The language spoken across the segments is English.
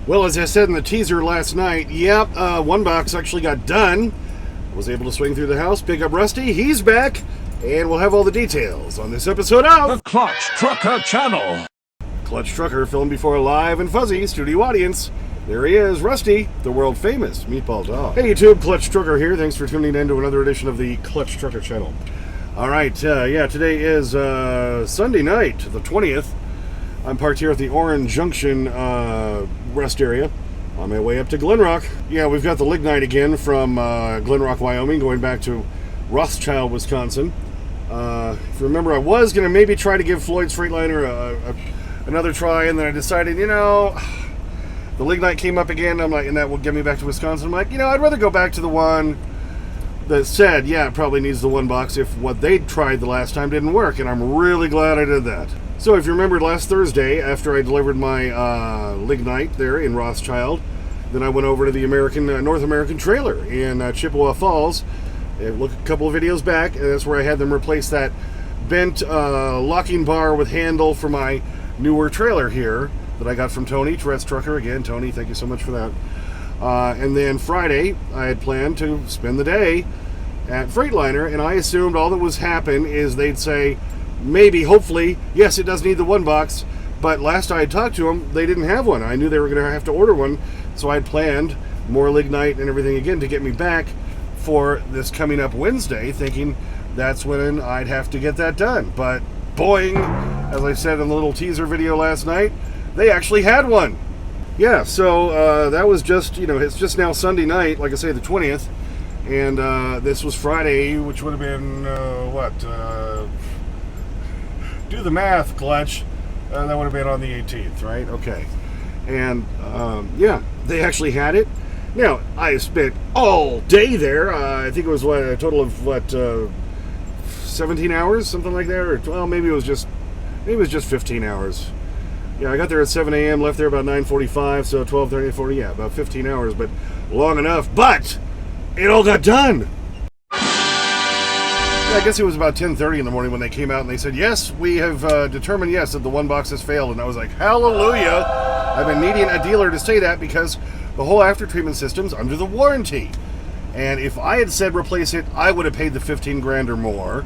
Well, as I said in the teaser last night, one box actually got done. Was able to swing through the house, pick up Rusty. He's back, and we'll have all the details on this episode of the Clutch Trucker Channel. Clutch Trucker, filmed before a live and fuzzy studio audience. There he is, Rusty, the world-famous Meatball Dog. Hey YouTube, Clutch Trucker here. Thanks for tuning in to another edition of the Clutch Trucker Channel. All right, today is Sunday night, the 20th. I'm parked here at the Orange Junction rest area on my way up to Glen Rock. Yeah, we've got the lignite again from Glen Rock, Wyoming, going back to Rothschild, Wisconsin. If you remember, I was going to maybe try to give Floyd's Freightliner another try, and then I decided, the lignite came up again. I'm like, and that will get me back to Wisconsin. I'm like, I'd rather go back to the one that said, yeah, it probably needs the one box if what they tried the last time didn't work, and I'm really glad I did that. So if you remembered last Thursday, after I delivered my lignite there in Rothschild, then I went over to the North American trailer in Chippewa Falls. Look a couple of videos back, and that's where I had them replace that bent locking bar with handle for my newer trailer here that I got from Tony, Tourette's Trucker. Again, Tony, thank you so much for that. And then Friday, I had planned to spend the day at Freightliner, and I assumed all that was happen is they'd say, maybe, hopefully, yes, it does need the one box, but last I had talked to them, they didn't have one. I knew they were going to have to order one, so I had planned more lignite and everything again to get me back for this coming up Wednesday, thinking that's when I'd have to get that done. But boing, as I said in the little teaser video last night, they actually had one. Yeah, so that was just, it's just now Sunday night, like I say, the 20th, and this was Friday, which would have been, do the math, Clutch. That would have been on the 18th, right? Okay. And, they actually had it. Now, I spent all day there. I think it was, a total of, 17 hours, something like that? Or, well, maybe it was just 15 hours. Yeah, I got there at 7 a.m., left there about 9:45, so 12:30, 40, about 15 hours, but long enough. But it all got done. I guess it was about 10:30 in the morning when they came out and they said, yes, we have determined, yes, that the one box has failed. And I was like, hallelujah. I've been needing a dealer to say that because the whole after treatment system's under the warranty. And if I had said replace it, I would have paid the 15 grand or more.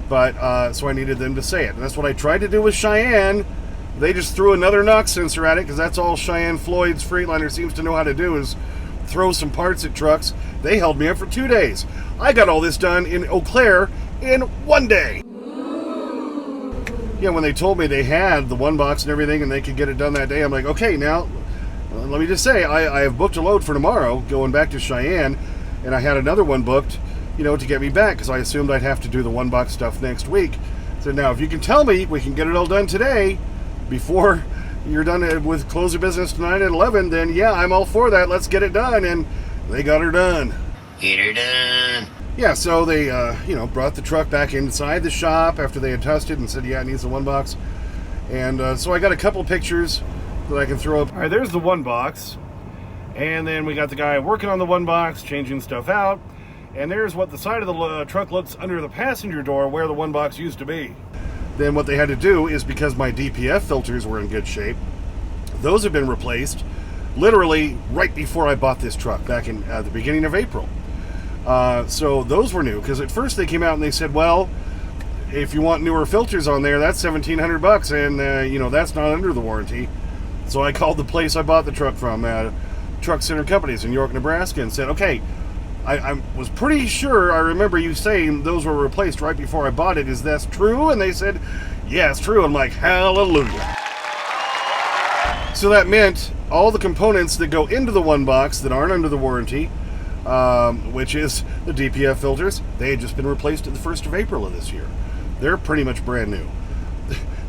But, so I needed them to say it. And that's what I tried to do with Cheyenne. They just threw another knock sensor at it because that's all Cheyenne Floyd's Freightliner seems to know how to do is throw some parts at trucks. They held me up for 2 days. I got all this done in Eau Claire in 1 day. Yeah, when they told me they had the one box and everything and they could get it done that day, I'm like, okay, now, let me just say, I have booked a load for tomorrow going back to Cheyenne, and I had another one booked, to get me back because I assumed I'd have to do the one box stuff next week. So now, if you can tell me we can get it all done today before you're done with close of business tonight at 11, then yeah, I'm all for that. Let's get it done. And they got her done. Get her done. Yeah, so they, brought the truck back inside the shop after they had tested and said, yeah, it needs the one box. And so I got a couple pictures that I can throw up. All right, there's the one box. And then we got the guy working on the one box, changing stuff out. And there's what the side of the truck looks under the passenger door where the one box used to be. Then what they had to do is, because my DPF filters were in good shape, those have been replaced literally right before I bought this truck back in the beginning of April. So those were new, because at first they came out and they said, well, if you want newer filters on there, that's $1,700, and that's not under the warranty. So I called the place I bought the truck from, Truck Center Companies in York, Nebraska, and said, okay, I was pretty sure I remember you saying those were replaced right before I bought it. Is that true? And they said, yeah, it's true. I'm like, hallelujah. So that meant all the components that go into the one box that aren't under the warranty, which is the DPF filters, they had just been replaced at the 1st of April of this year. They're pretty much brand new.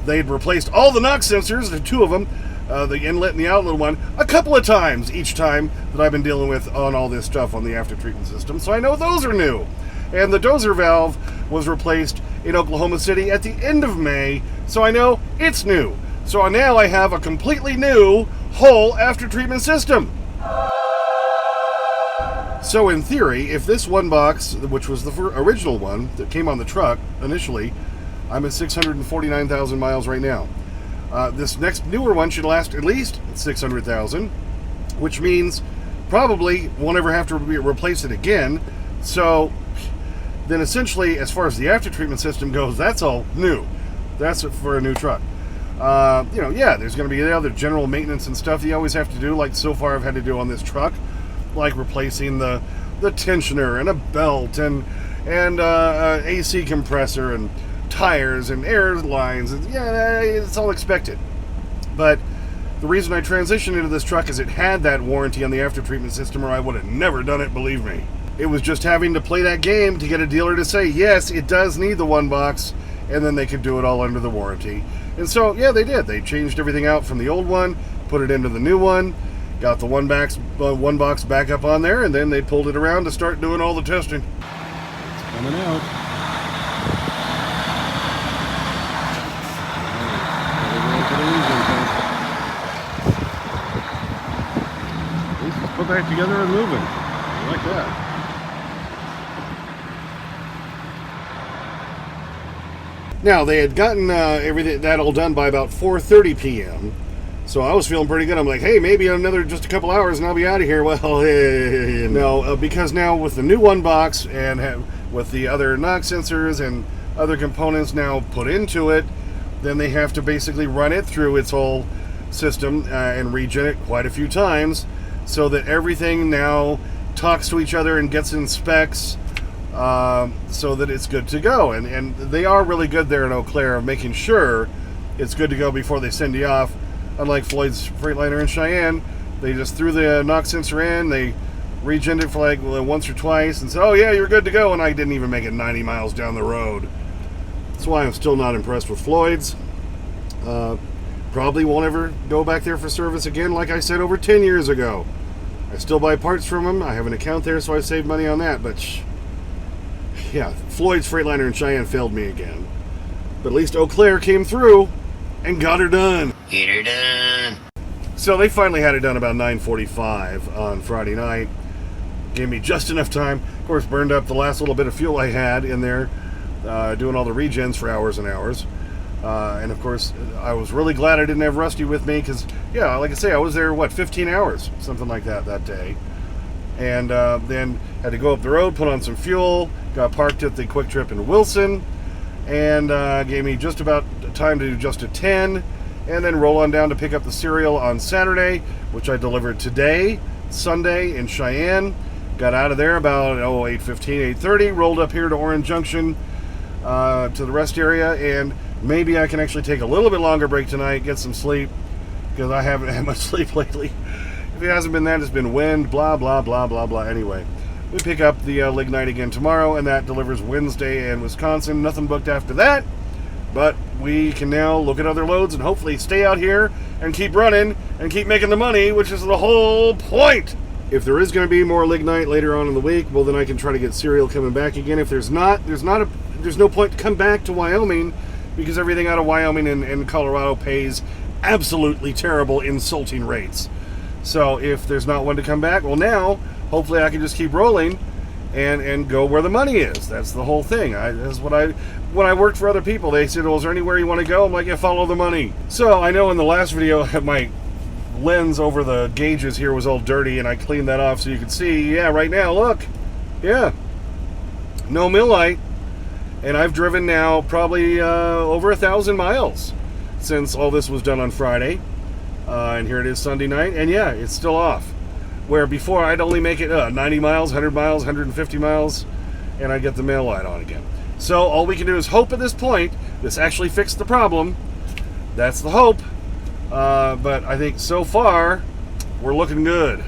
They had replaced all the knock sensors, the two of them, the inlet and the outlet one, a couple of times each time that I've been dealing with on all this stuff on the after treatment system. So I know those are new. And the dozer valve was replaced in Oklahoma City at the end of May, so I know it's new. So now I have a completely new whole after treatment system. So in theory, if this one box, which was the original one that came on the truck initially, I'm at 649,000 miles right now. This next newer one should last at least 600,000. which means probably won't ever have to replace it again. So then essentially, as far as the after treatment system goes, that's all new. That's for a new truck. Yeah, there's going to be the other general maintenance and stuff you always have to do, like so far I've had to do on this truck, like replacing the tensioner and a belt and AC compressor and tires and air lines. And, yeah, it's all expected. But the reason I transitioned into this truck is it had that warranty on the after treatment system, or I would have never done it, believe me. It was just having to play that game to get a dealer to say, yes, it does need the one box, and then they could do it all under the warranty. And so, yeah, they did. They changed everything out from the old one, put it into the new one, got the one box back up on there, and then they pulled it around to start doing all the testing. It's coming out. Let's put back together and moving. I like that. Now, they had gotten everything that all done by about 4:30 p.m., so I was feeling pretty good. I'm like, hey, maybe another just a couple hours and I'll be out of here. Well, no, because now with the new one box and with the other knock sensors and other components now put into it, then they have to basically run it through its whole system and regen it quite a few times so that everything now talks to each other and gets in specs. So that it's good to go. And they are really good there in Eau Claire of making sure it's good to go before they send you off. Unlike Floyd's Freightliner in Cheyenne, they just threw the knock sensor in, they regened it for like once or twice and said, oh yeah, you're good to go, and I didn't even make it 90 miles down the road. That's why I'm still not impressed with Floyd's. Probably won't ever go back there for service again, like I said over 10 years ago. I still buy parts from them. I have an account there, so I save money on that, but yeah, Floyd's Freightliner in Cheyenne failed me again. But at least Eau Claire came through and got her done. Get her done. So they finally had it done about 9:45 on Friday night. Gave me just enough time. Of course, burned up the last little bit of fuel I had in there, doing all the regens for hours and hours. And of course, I was really glad I didn't have Rusty with me because, yeah, like I say, I was there, 15 hours? Something like that day. And then had to go up the road, put on some fuel, got parked at the Quick Trip in Wilson, and gave me just about time to do just a 10, and then roll on down to pick up the cereal on Saturday, which I delivered today, Sunday, in Cheyenne. Got out of there about 8:15, 8:30, rolled up here to Orange Junction to the rest area, and maybe I can actually take a little bit longer break tonight, get some sleep, because I haven't had much sleep lately. If it hasn't been that, it's been wind, blah, blah, blah, blah, blah. Anyway, we pick up the Lignite again tomorrow, and that delivers Wednesday in Wisconsin. Nothing booked after that, but we can now look at other loads and hopefully stay out here and keep running and keep making the money, which is the whole point. If there is going to be more Lignite later on in the week, well, then I can try to get cereal coming back again. If there's not, there's no point to come back to Wyoming, because everything out of Wyoming and Colorado pays absolutely terrible, insulting rates. So if there's not one to come back, well, now hopefully I can just keep rolling and go where the money is. That's the whole thing. That's what when I worked for other people, they said, well, is there anywhere you want to go? I'm like, yeah, follow the money. So I know in the last video my lens over the gauges here was all dirty, and I cleaned that off so you could see. Yeah, right now, look, yeah, no millite. And I've driven now probably over 1,000 miles since all this was done on Friday. And here it is Sunday night, and yeah, it's still off. Where before I'd only make it 90 miles, 100 miles, 150 miles, and I'd get the mail light on again. So all we can do is hope at this point this actually fixed the problem. That's the hope. But I think so far we're looking good.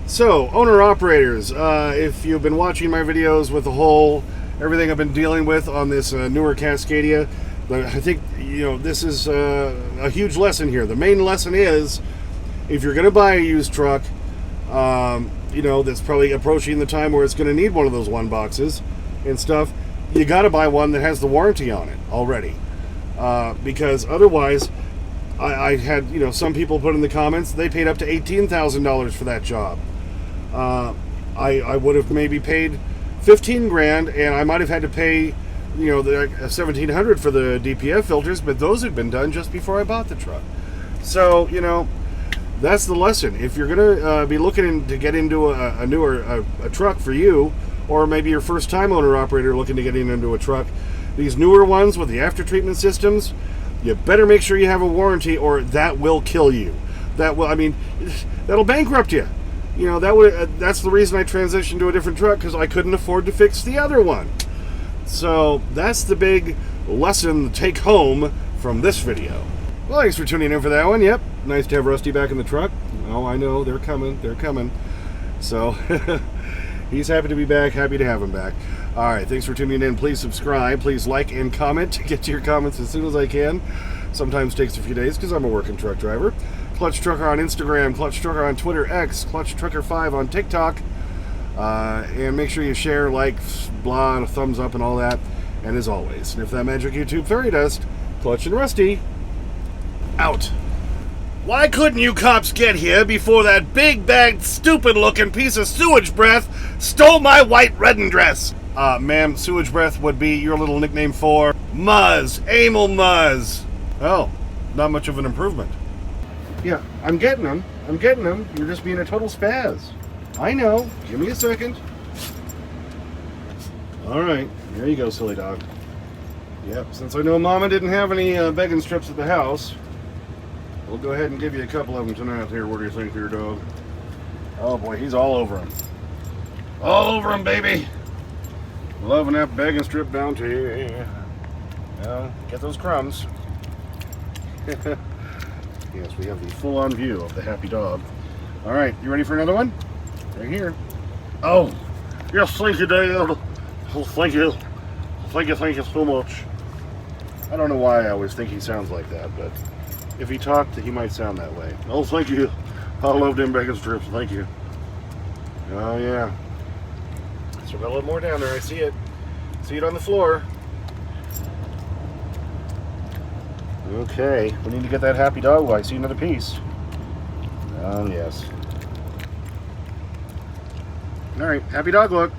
So, owner-operators, if you've been watching my videos with everything I've been dealing with on this newer Cascadia, I think, this is a huge lesson here. The main lesson is, if you're going to buy a used truck, that's probably approaching the time where it's going to need one of those one boxes and stuff, you got to buy one that has the warranty on it already. Because otherwise, I had, some people put in the comments, they paid up to $18,000 for that job. I would have maybe paid $15,000, and I might have had to pay the $1,700 for the DPF filters, but those had been done just before I bought the truck. So, that's the lesson. If you're going to be looking to get into a newer truck for you, or maybe your first time owner operator looking to get into a truck, these newer ones with the after treatment systems, you better make sure you have a warranty, or that will kill you. That'll bankrupt you. That's the reason I transitioned to a different truck, because I couldn't afford to fix the other one. So that's the big lesson to take home from this video. Well, thanks for tuning in for that one. Yep, nice to have Rusty back in the truck. Oh, I know, they're coming. So, he's happy to be back, happy to have him back. All right, thanks for tuning in. Please subscribe, please like and comment to get to your comments as soon as I can. Sometimes takes a few days because I'm a working truck driver. Clutch Trucker on Instagram, Clutch Trucker on Twitter, X, Clutch Trucker 5 on TikTok. And make sure you share, like, blah, and a thumbs up and all that. And as always, sniff that magic YouTube fairy dust. Clutch and Rusty, out. Why couldn't you cops get here before that big-bagged, stupid-looking piece of sewage breath stole my white wedding dress? Ma'am, sewage breath would be your little nickname for Muzz, Amel Muzz. Oh, not much of an improvement. Yeah, I'm getting them. You're just being a total spaz. I know. Give me a second. All right, there you go, silly dog. Yep, since I know Mama didn't have any begging strips at the house, we'll go ahead and give you a couple of them tonight. Here, what do you think, dear dog? Oh boy, he's all over him. All over him, baby. Loving that begging strip down to you. Get those crumbs. Yes, we have the full-on view of the happy dog. All right, you ready for another one? Right here. Oh, yes, thank you, Dad. Oh, thank you. Thank you so much. I don't know why I always think he sounds like that, but if he talked, he might sound that way. Oh, thank you. I love them bacon strips. Thank you. Oh, yeah. So got a little more down there. I see it. See it on the floor. Okay. We need to get that happy dog. I see another piece. Oh, yes. All right. Happy dog look.